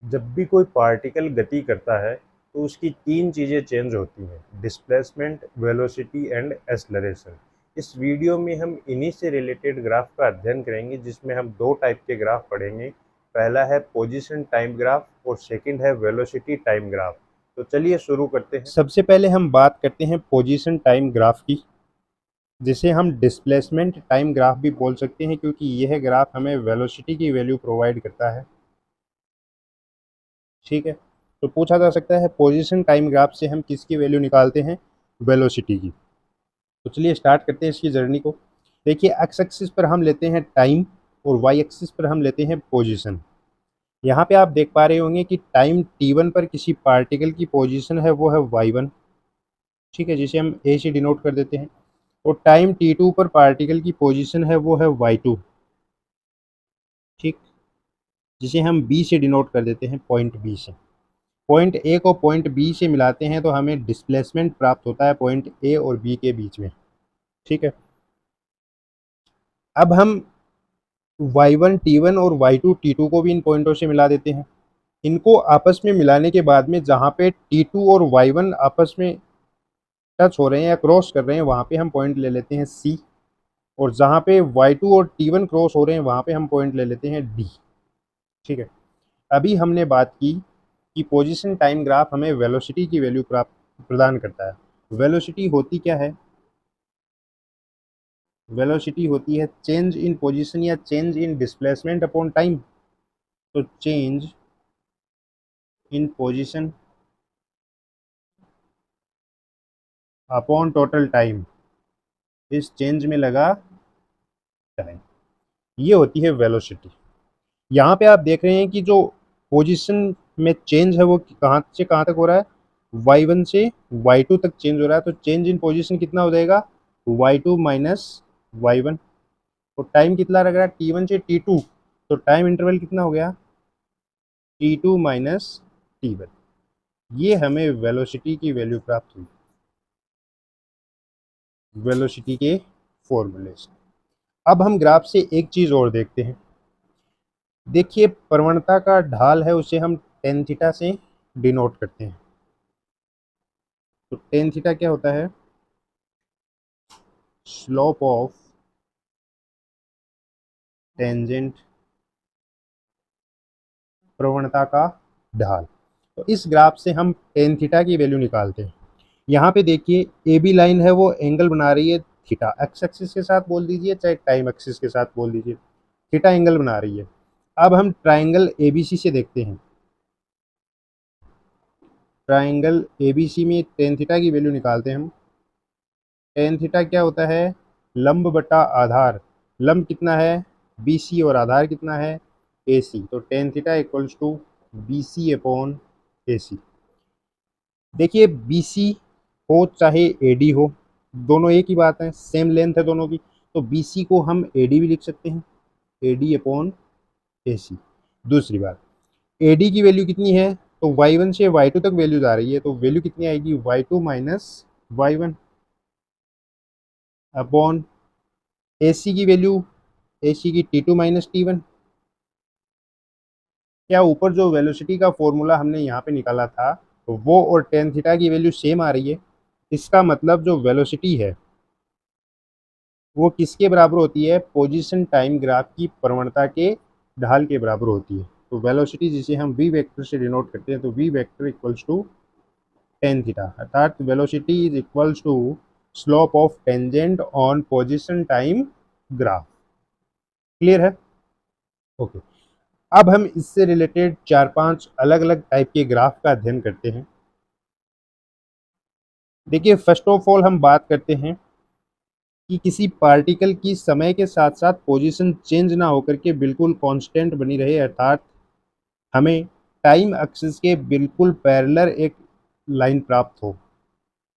जब भी कोई पार्टिकल गति करता है तो उसकी तीन चीज़ें चेंज होती हैं: डिस्प्लेसमेंट, वेलोसिटी एंड एक्सेलरेशन। इस वीडियो में हम इन्हीं से रिलेटेड ग्राफ का अध्ययन करेंगे, जिसमें हम दो टाइप के ग्राफ पढ़ेंगे। पहला है पोजीशन टाइम ग्राफ और सेकंड है वेलोसिटी टाइम ग्राफ। तो चलिए शुरू करते हैं। सबसे पहले हम बात करते हैं पोजीशन टाइम ग्राफ की, जिसे हम डिस्प्लेसमेंट टाइम ग्राफ भी बोल सकते हैं, क्योंकि यह ग्राफ हमें वेलोसिटी की वैल्यू प्रोवाइड करता है। ठीक है, तो पूछा जा सकता है पोजीशन टाइम ग्राफ से हम किसकी वैल्यू निकालते हैं? वेलोसिटी की। तो चलिए स्टार्ट करते हैं इसकी जर्नी को। देखिए, एक्स एक्सिस पर हम लेते हैं टाइम और वाई एक्सिस पर हम लेते हैं पोजीशन। यहाँ पे आप देख पा रहे होंगे कि टाइम t1 पर किसी पार्टिकल की पोजीशन है वो है y1। ठीक है, जिसे हम a से डिनोट कर देते हैं। और टाइम t2 पर पार्टिकल की पोजीशन है वो है y2। ठीक, जिसे हम b से डिनोट कर देते हैं, पॉइंट b से। पॉइंट ए को पॉइंट बी से मिलाते हैं तो हमें डिस्प्लेसमेंट प्राप्त होता है पॉइंट ए और बी के बीच में। ठीक है, अब हम y1 t1 और y2 t2 को भी इन पॉइंटों से मिला देते हैं। इनको आपस में मिलाने के बाद में जहाँ पे t2 और y1 आपस में टच हो रहे हैं या क्रॉस कर रहे हैं, वहाँ पे हम पॉइंट ले लेते हैं c। और जहाँ पे y2 और t1 क्रॉस हो रहे हैं, वहाँ पे हम पॉइंट ले लेते हैं d। ठीक है, अभी हमने बात की कि पोजीशन टाइम ग्राफ हमें वेलोसिटी की वैल्यू प्रदान करता है। वेलोसिटी होती क्या है? वेलोसिटी होती है चेंज इन पोजीशन या change in displacement upon time. तो change in position upon total time, इस चेंज में लगा टाइम, ये होती है वेलोसिटी। यहाँ पे आप देख रहे हैं कि जो पोजीशन में चेंज है वो कहाँ से कहाँ तक हो रहा है? y1 से y2 तक चेंज हो रहा है। तो चेंज इन पोजीशन कितना हो जाएगा? y2 minus y1। तो टाइम कितना लग रहा है? t1 से t2। तो टाइम इंटरवल कितना हो गया? t2 minus t1। ये हमें वेलोसिटी की वैल्यू प्राप्त हुई, वेलोसिटी के फॉर्मूले से। अब हम ग्राफ से एक चीज और देखते हैं। देखिए, प्रवणता का ढाल है उसे हम टेन थीटा से डिनोट करते हैं। तो टेन थीटा क्या होता है? स्लोप ऑफ टेंजेंट, प्रवणता का ढाल। तो इस ग्राफ से हम टेन थीटा की वैल्यू निकालते हैं। यहाँ पे देखिए, ए बी लाइन है वो एंगल बना रही है थीटा, एक्स एक्सिस के साथ बोल दीजिए चाहे टाइम एक्सिस के साथ बोल दीजिए, थीटा एंगल बना रही है। अब हम ट्राइंगल एबीसी से देखते हैं। ट्राइंगल एबीसी में टेन थीटा की वैल्यू निकालते हैं हम। टेन थीटा क्या होता है? लंब बटा आधार। लंब कितना है? BC और आधार कितना है? AC। तो tan theta equals to BC upon AC। देखिए, BC हो चाहे AD हो, दोनों एक ही बात है, सेम लेंथ है दोनों की। तो BC को हम AD भी लिख सकते हैं, AD अपॉन AC। दूसरी बात, AD की वैल्यू कितनी है? तो y1 से y2 तक वैल्यू जा रही है, तो वैल्यू कितनी आएगी? y2 minus y1 upon AC की वैल्यू, AC की T2 माइनस T1। क्या ऊपर जो वेलोसिटी का फॉर्मूला हमने यहाँ पे निकाला था, तो वो और टेन थीटा की वैल्यू सेम आ रही है। इसका मतलब जो वेलोसिटी है वो किसके बराबर होती है? पोजीशन टाइम ग्राफ की प्रवणता के ढाल के बराबर होती है। तो वेलोसिटी जिसे हम v वेक्टर से डिनोट करते हैं, तो v vector equals to tan theta, अर्थात velocity is equals to slope of tangent on position time graph. Clear है? ओके, अब हम इससे रिलेटेड चार पांच अलग अलग टाइप के ग्राफ का अध्ययन करते हैं। देखिए, फर्स्ट ऑफ ऑल हम बात करते हैं कि किसी पार्टिकल की समय के साथ साथ पोजीशन चेंज ना होकर के बिल्कुल कांस्टेंट बनी रहे, अर्थात हमें टाइम एक्सिस के बिल्कुल पैरेलल एक लाइन प्राप्त हो।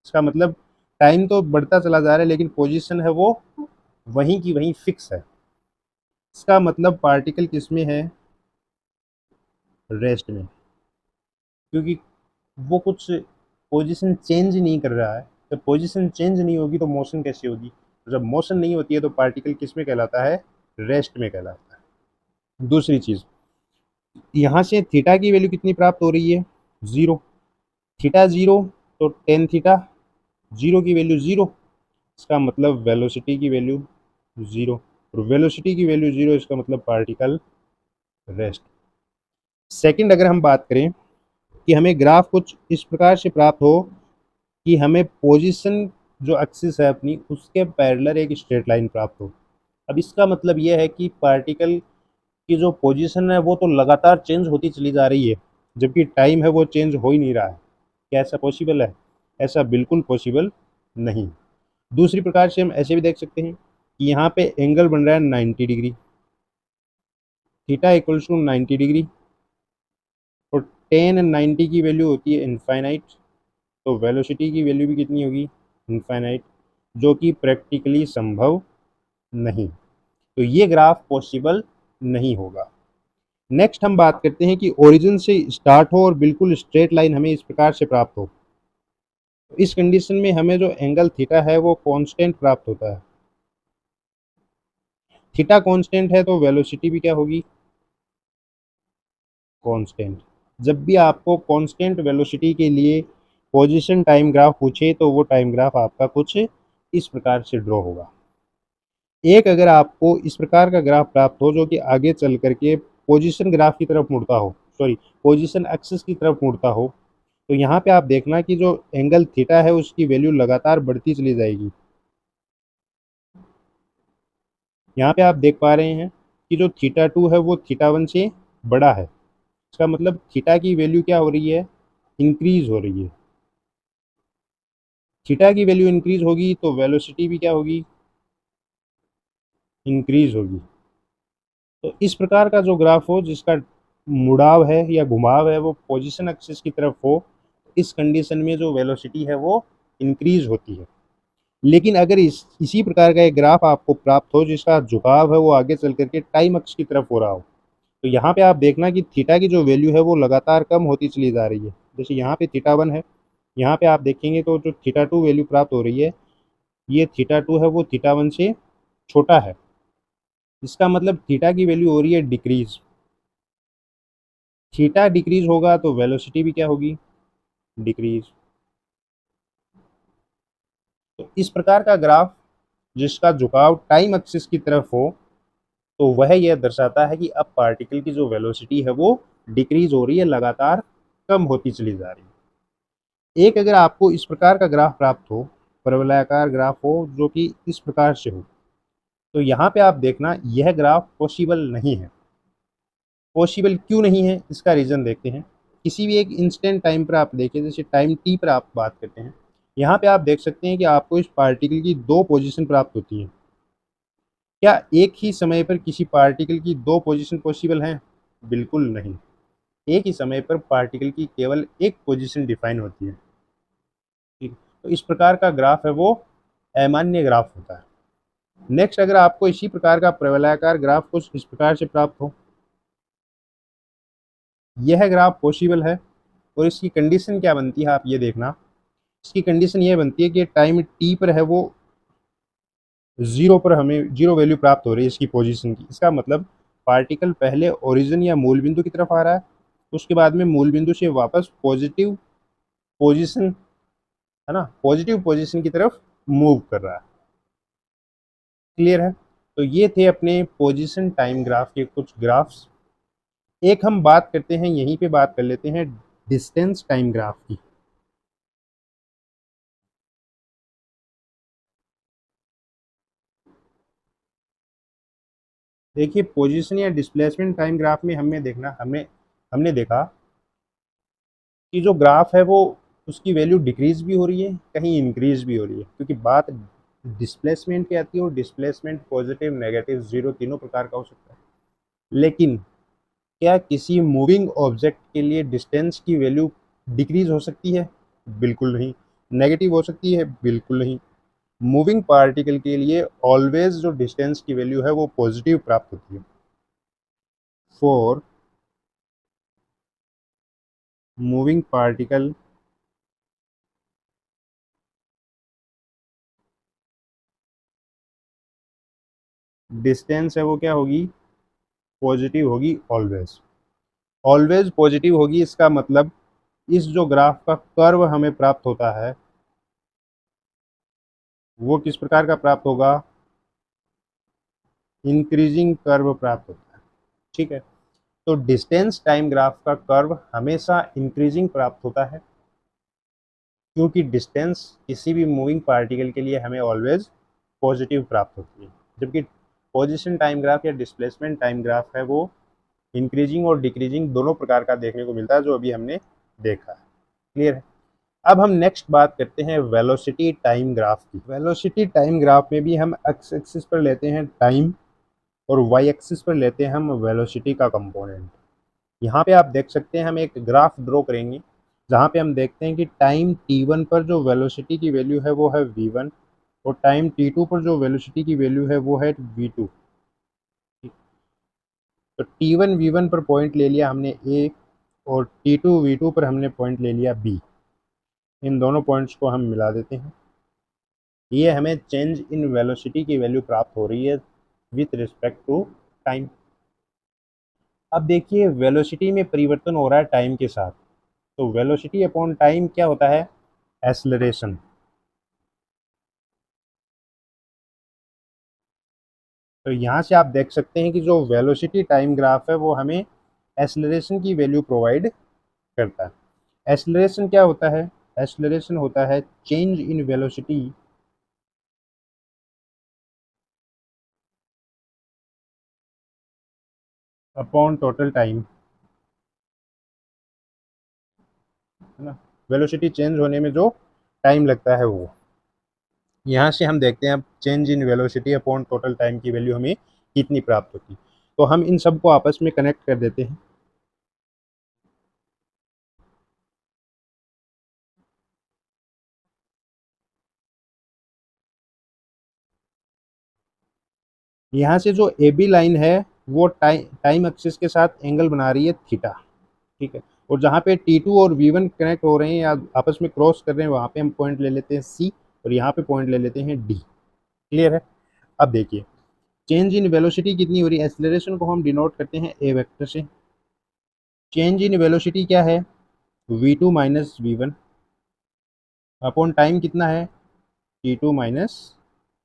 इसका मतलब टाइम तो बढ़ता चला जा रहा है लेकिन पोजीशन है वो वहीं की वहीं फिक्स है। इसका मतलब पार्टिकल किस में है? रेस्ट में, क्योंकि वो कुछ पोजीशन चेंज नहीं कर रहा है। जब पोजीशन चेंज नहीं होगी तो मोशन कैसी होगी? जब मोशन नहीं होती है तो पार्टिकल किस में कहलाता है? रेस्ट में कहलाता है। दूसरी चीज़, यहाँ से थीटा की वैल्यू कितनी प्राप्त हो रही है, 0। थीटा 0 तो टेन थीटा, 0 की वैल्यू 0, इसका मतलब वेलोसिटी की वैल्यू 0, और वेलोसिटी की वैल्यू 0 इसका मतलब पार्टिकल रेस्ट। सेकंड अगर हम बात करें कि हमें ग्राफ कुछ इस प्रकार से प्राप्त हो कि हमें पोजीशन जो एक्सिस है अपनी उसके पैरेलल एक स्ट्रेट लाइन प्राप्त हो। अब इसका मतलब यह है कि पार्टिकल की जो पोजीशन है वो तो लगातार चेंज होती चली जा रही है, जबकि टाइम है वो चेंज हो ही नहीं रहा है। क्या ऐसा पॉसिबल है? ऐसा बिल्कुल पॉसिबल नहीं। दूसरी प्रकार से हम ऐसे भी देख सकते हैं कि यहाँ पे एंगल बन रहा है 90 degree, theta equals to 90 degree, और टेन एंड 90 की वैल्यू होती है इनफाइनाइट, तो वेलोसिटी की वैल्यू भी कितनी होगी, इनफाइनाइट, जो कि प्रैक्टिकली संभव नहीं। तो ये ग्राफ पॉसिबल नहीं होगा। नेक्स्ट हम बात करते हैं कि ओरिजिन से स्टार्ट हो और बिल्कुल स्ट्रेट लाइन हमें इस प्रकार से प्राप्त हो। तो इस कंडीशन में हमें जो एंगल थीटा है वो कांस्टेंट प्राप्त होता है। थीटा कांस्टेंट है तो वेलोसिटी भी क्या होगी, कांस्टेंट। जब भी आपको कांस्टेंट वेलोसिटी के लिए पोजीशन टाइम ग्राफ पूछे तो वो टाइम ग्राफ आपका कुछ इस प्रकार से ड्रॉ होगा। एक अगर आपको इस प्रकार का ग्राफ प्राप्त हो जो कि आगे चल करके पोजीशन ग्राफ की तरफ मुड़ता हो, सॉरी पोजीशन एक्सिस की तरफ मुड़ता हो, तो यहाँ पे आप देखना कि जो एंगल थीटा है उसकी वैल्यू लगातार बढ़ती चली जाएगी। यहाँ पे आप देख पा रहे हैं कि जो थीटा 2 है वो थीटा 1 से बड़ा है। इसका मतलब थीटा की वैल्यू क्या हो रही है, इंक्रीज हो रही है। थीटा की वैल्यू इंक्रीज होगी तो वेलोसिटी भी क्या होगी, इंक्रीज होगी। तो इस प्रकार का जो ग्राफ हो जिसका मुड़ाव है या घुमाव है वो पोजीशन एक्सिस की तरफ हो, इस कंडीशन में जो वेलोसिटी है वो इंक्रीज होती है। लेकिन अगर इसी प्रकार का एक ग्राफ आपको प्राप्त हो जिसका झुकाव है वो आगे चल करके टाइम अक्ष की तरफ हो रहा हो, तो यहाँ पे आप देखना कि थीटा की जो वैल्यू है वो लगातार कम होती चली जा रही है। जैसे यहाँ पे थीटा 1 है, यहाँ पे आप देखेंगे तो जो थीटा 2 वैल्यू प्राप्त हो रही है, ये थीटा 2 है वो थीटा 1 से छोटा है। इसका मतलब थीटा की वैल्यू हो रही है डिक्रीज। थीटा डिक्रीज होगा तो वेलोसिटी भी क्या होगी, डिक्रीज। तो इस प्रकार का ग्राफ जिसका झुकाव टाइम एक्सिस की तरफ हो, तो वह यह दर्शाता है कि अब पार्टिकल की जो वेलोसिटी है वो डिक्रीज हो रही है, लगातार कम होती चली जा रही है। एक अगर आपको इस प्रकार का ग्राफ प्राप्त हो, परवलयाकार ग्राफ हो जो कि इस प्रकार से हो, तो यहाँ पे आप देखना यह ग्राफ पॉसिबल नहीं है। पॉसिबल क्यों नहीं है, इसका रीज़न देखते हैं। किसी भी एक इंस्टेंट टाइम पर आप देखें, जैसे टाइम टी पर आप बात करते हैं, यहाँ पे आप देख सकते हैं कि आपको इस पार्टिकल की दो पोजीशन प्राप्त होती हैं। क्या एक ही समय पर किसी पार्टिकल की दो पोजीशन पॉसिबल हैं? बिल्कुल नहीं। एक ही समय पर पार्टिकल की केवल एक पोजीशन डिफाइन होती है। ठीक, तो इस प्रकार का ग्राफ है वो अमान्य ग्राफ होता है। नेक्स्ट अगर आपको इसी प्रकार का प्रवलयाकार ग्राफ कुछ इस प्रकार से प्राप्त हो, यह ग्राफ पॉसिबल है, और इसकी कंडीशन क्या बनती है आप ये देखना। इसकी कंडीशन ये बनती है कि टाइम टी पर है वो जीरो पर हमें जीरो वैल्यू प्राप्त हो रही है इसकी पोजीशन की। इसका मतलब पार्टिकल पहले ओरिजिन या मूल बिंदु की तरफ आ रहा है, उसके बाद में मूल बिंदु से वापस पॉजिटिव पोजीशन, है ना, पॉजिटिव पोजीशन की तरफ मूव कर रहा है। क्लियर है? तो ये थे अपने पोजीशन टाइम ग्राफ के कुछ ग्राफ्स। एक हम बात करते हैं, यहीं पे बात कर लेते हैं डिस्टेंस टाइम ग्राफ की। देखिए पोजीशन या डिस्प्लेसमेंट टाइम ग्राफ में हमने देखा कि जो ग्राफ है वो उसकी वैल्यू डिक्रीज भी हो रही है, कहीं इंक्रीज भी हो रही है, क्योंकि बात डिस्प्लेसमेंट की आती है, और डिस्प्लेसमेंट पॉजिटिव नेगेटिव जीरो तीनों प्रकार का हो सकता है। लेकिन क्या किसी मूविंग ऑब्जेक्ट के लिए डिस्टेंस की वैल्यू डिक्रीज हो सकती है? बिल्कुल नहीं। नेगेटिव हो सकती है? बिल्कुल नहीं। मूविंग पार्टिकल के लिए ऑलवेज जो डिस्टेंस की वैल्यू है वो पॉजिटिव प्राप्त होती है। फॉर मूविंग पार्टिकल डिस्टेंस है वो क्या होगी, पॉजिटिव होगी ऑलवेज। ऑलवेज पॉजिटिव होगी, इसका मतलब इस जो ग्राफ का कर्व हमें प्राप्त होता है वो किस प्रकार का प्राप्त होगा, इंक्रीजिंग कर्व प्राप्त होता है। ठीक है, तो डिस्टेंस टाइम ग्राफ का कर्व हमेशा इंक्रीजिंग प्राप्त होता है, क्योंकि डिस्टेंस किसी भी मूविंग पार्टिकल के लिए हमें ऑलवेज पॉजिटिव प्राप्त होती है, जबकि पोजीशन टाइम ग्राफ या डिस्प्लेसमेंट टाइम ग्राफ है वो इंक्रीजिंग और डिक्रीजिंग दोनों प्रकार का देखने को मिलता है, जो अभी हमने देखा है। क्लियर है। अब हम नेक्स्ट बात करते हैं वेलोसिटी टाइम ग्राफ की। वेलोसिटी टाइम ग्राफ में भी हम एक्स एक्सिस पर लेते हैं टाइम और वाई एक्सिस पर लेते हैं हम वेलोसिटी का कंपोनेंट। यहाँ पे आप देख सकते हैं हम एक ग्राफ ड्रॉ करेंगे जहाँ पे हम देखते हैं कि टाइम t1 पर जो वेलोसिटी की वैल्यू है वो है v1 और टाइम t2 पर जो वेलोसिटी की वैल्यू है वो है v2। तो t1 v1 पर पॉइंट ले लिया हमने a और t2 v2 पर हमने पॉइंट ले लिया b। इन दोनों पॉइंट्स को हम मिला देते हैं, ये हमें चेंज इन वेलोसिटी की वैल्यू प्राप्त हो रही है विथ रिस्पेक्ट टू टाइम। अब देखिए वेलोसिटी में परिवर्तन हो रहा है टाइम के साथ, तो वेलोसिटी अपॉन टाइम क्या होता है, एक्सेलरेशन। तो यहाँ से आप देख सकते हैं कि जो वेलोसिटी टाइम ग्राफ है वो हमें एक्सेलरेशन की वैल्यू प्रोवाइड करता है। एक्सेलरेशन क्या होता है, एक्सेलरेशन होता है change in velocity upon total time, है ना। वेलोसिटी चेंज होने में जो टाइम लगता है वो, यहाँ से हम देखते हैं अब change in velocity upon total time की वैल्यू हमें कितनी प्राप्त होती है। तो हम इन सब को आपस में कनेक्ट कर देते हैं। यहाँ से जो ए बी लाइन है वो टाइम एक्सिस के साथ एंगल बना रही है थीटा। ठीक है, और जहाँ पे T2 और V1 कनेक्ट हो रहे हैं या आपस में क्रॉस कर रहे हैं वहाँ पे हम पॉइंट ले लेते हैं C और यहाँ पे पॉइंट ले लेते हैं D। क्लियर है। अब देखिए चेंज इन वेलोसिटी कितनी हो रही है, एक्सेलरेशन को हम डिनोट करते हैं ए वेक्टर से। चेंज इन वेलोसिटी क्या है, v2 minus V1 upon time कितना है t2 माइनस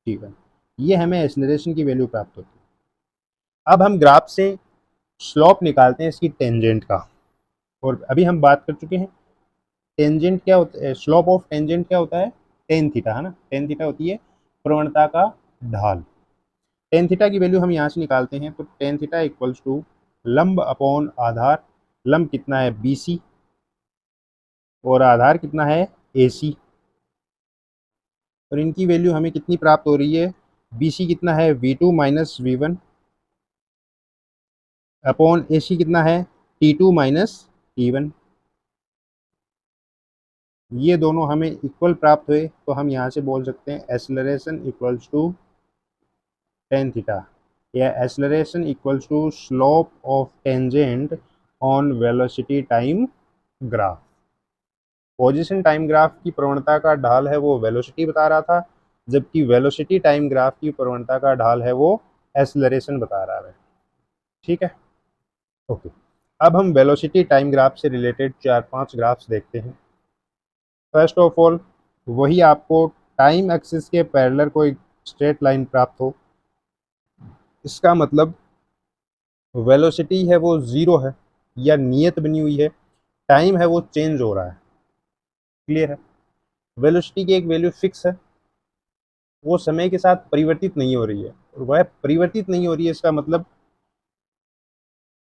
t1। ये हमें एक्सेलरेशन की वैल्यू प्राप्त होती है। अब हम ग्राफ से स्लोप निकालते हैं इसकी टेंजेंट का, और अभी हम बात कर चुके हैं टेंजेंट क्या होता है, स्लोप ऑफ टेंजेंट क्या होता है, टेन थीटा, है ना। टेन थीटा होती है प्रवणता का ढाल। टेन थीटा की वैल्यू हम यहाँ से निकालते हैं, तो टेन थीटा इक्वल्स टू लंब अपॉन आधार। लंब कितना है BC और आधार कितना है AC, और इनकी वैल्यू हमें कितनी प्राप्त हो रही है, BC कितना है V2 minus V1 upon AC कितना है T2 माइनस T1। ये दोनों हमें इक्वल प्राप्त हुए, तो हम यहाँ से बोल सकते हैं acceleration equals to tan theta, या acceleration equals to slope of tangent on velocity time graph. Position time graph की प्रवणता का ढाल है वो वेलोसिटी बता रहा था, जबकि वेलोसिटी टाइम ग्राफ की प्रवणता का ढाल है वो एक्सेलरेशन बता रहा है। ठीक है, ओके। अब हम वेलोसिटी टाइम ग्राफ से रिलेटेड 4-5 ग्राफ्स देखते हैं। फर्स्ट ऑफ ऑल वही आपको टाइम एक्सिस के पैरेलल कोई स्ट्रेट लाइन प्राप्त हो, इसका मतलब वेलोसिटी है वो ज़ीरो है या नियत बनी हुई है, टाइम है वो चेंज हो रहा है। क्लियर है। वेलोसिटी की एक वैल्यू फिक्स है, वो समय के साथ परिवर्तित नहीं हो रही है, और वह परिवर्तित नहीं हो रही है इसका मतलब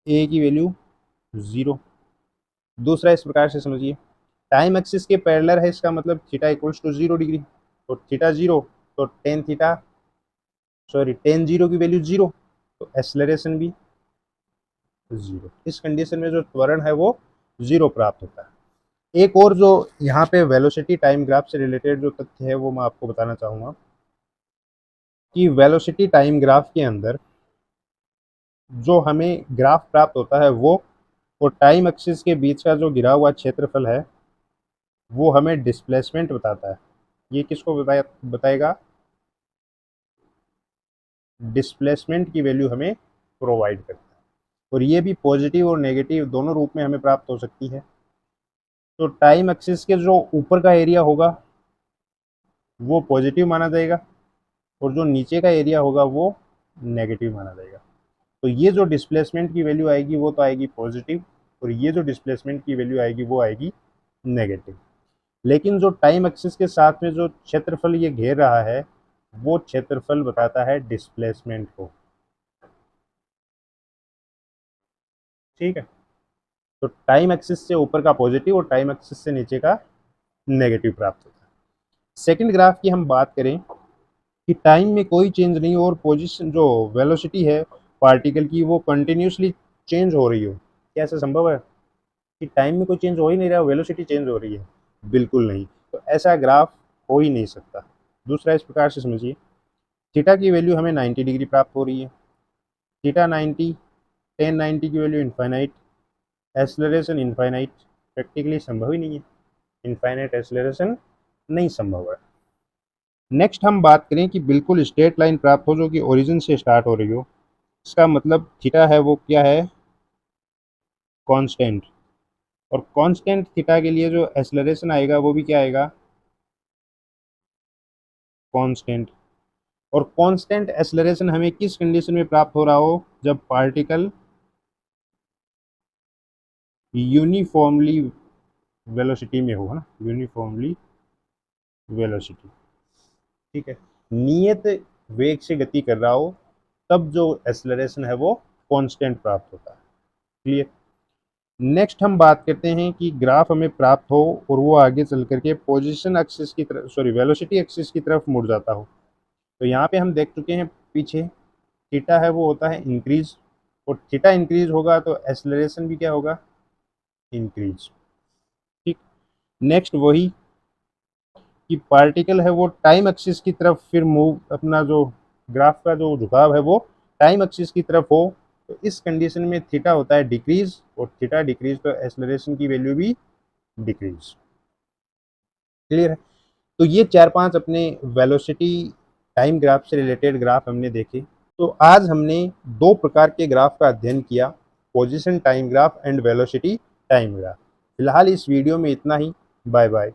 ए की वैल्यू ज़ीरो। दूसरा इस प्रकार से समझिए, टाइम एक्सिस के पैरेलल है, इसका मतलब थीटा इक्वल्स टू 0 डिग्री, तो थीटा जीरो, तो tan theta sorry ten zero की वैल्यू जीरो, तो एक्सेलरेशन भी जीरो। इस कंडीशन में जो त्वरण है वो जीरो प्राप्त होता है। एक और जो यहाँ पे वेलोसिटी टाइम ग्राफ से रिलेटेड जो तथ्य है वो मैं आपको बताना चाहूँगा कि वेलोसिटी टाइम ग्राफ के अंदर जो हमें ग्राफ प्राप्त होता है वो और टाइम एक्सिस के बीच का जो गिरा हुआ क्षेत्रफल है वो हमें डिस्प्लेसमेंट बताता है। ये किसको बताएगा, डिस्प्लेसमेंट की वैल्यू हमें प्रोवाइड करता है। और ये भी पॉजिटिव और नेगेटिव दोनों रूप में हमें प्राप्त हो सकती है। तो टाइम एक्सिस के जो ऊपर का एरिया होगा वो पॉजिटिव माना जाएगा और जो नीचे का एरिया होगा वो नेगेटिव माना जाएगा। तो ये जो डिस्प्लेसमेंट की वैल्यू आएगी वो तो आएगी पॉजिटिव और ये जो डिस्प्लेसमेंट की वैल्यू आएगी वो आएगी नेगेटिव। लेकिन जो टाइम एक्सिस के साथ में जो क्षेत्रफल ये घेर रहा है वो क्षेत्रफल बताता है डिस्प्लेसमेंट को। ठीक है, तो टाइम एक्सिस से ऊपर का पॉजिटिव और टाइम एक्सिस से नीचे का नेगेटिव प्राप्त होता है। सेकंड ग्राफ की हम बात करें कि टाइम में कोई चेंज नहीं हो और पोजीशन जो वेलोसिटी है पार्टिकल की वो कंटिन्यूसली चेंज हो रही हो, क्या ऐसा संभव है कि टाइम में कोई चेंज हो ही नहीं रहा, वेलोसिटी चेंज हो रही है? बिल्कुल नहीं। तो ऐसा ग्राफ हो ही नहीं सकता। दूसरा इस प्रकार से समझिए, थीटा की वैल्यू हमें 90 डिग्री प्राप्त हो रही है, थीटा 90, टेन 90 की value infinite, acceleration infinite, practically संभव ही नहीं है, इनफाइनाइट एसलरेशन नहीं संभव है। नेक्स्ट हम बात करें कि बिल्कुल स्ट्रेट लाइन प्राप्त हो जो कि ओरिजिन से स्टार्ट हो रही हो, इसका मतलब थीटा है वो क्या है, कांस्टेंट। और कांस्टेंट थीटा के लिए जो एक्सेलरेशन आएगा वो भी क्या आएगा, कांस्टेंट। और कांस्टेंट एक्सेलरेशन हमें किस कंडीशन में प्राप्त हो रहा हो, जब पार्टिकल यूनिफॉर्मली वेलोसिटी में हो, है ना, यूनिफॉर्मली वेलोसिटी। ठीक है, नियत वेग से गति कर रहा हो तब जो एक्सेलरेशन है वो कांस्टेंट प्राप्त होता है। क्लियर। नेक्स्ट हम बात करते हैं कि ग्राफ हमें प्राप्त हो और वो आगे चल करके पोजीशन एक्सिस की तरफ, सॉरी वेलोसिटी एक्सिस की तरफ मुड़ जाता हो। तो यहाँ पे हम देख चुके हैं पीछे थीटा है वो होता है इंक्रीज, और थीटा इंक्रीज होगा तो एक्सेलरेशन भी क्या होगा, इंक्रीज। ठीक। नेक्स्ट वही कि पार्टिकल है वो टाइम एक्सिस की तरफ फिर मूव, अपना जो ग्राफ का जो झुकाव है वो टाइम एक्सिस की तरफ हो, तो इस कंडीशन में थीटा होता है डिक्रीज, और थीटा डिक्रीज तो एक्सेलरेशन की वैल्यू भी डिक्रीज। क्लियर है। तो ये 4-5 अपने वेलोसिटी टाइम ग्राफ से रिलेटेड ग्राफ हमने देखे। तो आज हमने 2 प्रकार के ग्राफ का अध्ययन किया, position time graph and velocity time graph. फिलहाल इस वीडियो में इतना ही। Bye bye.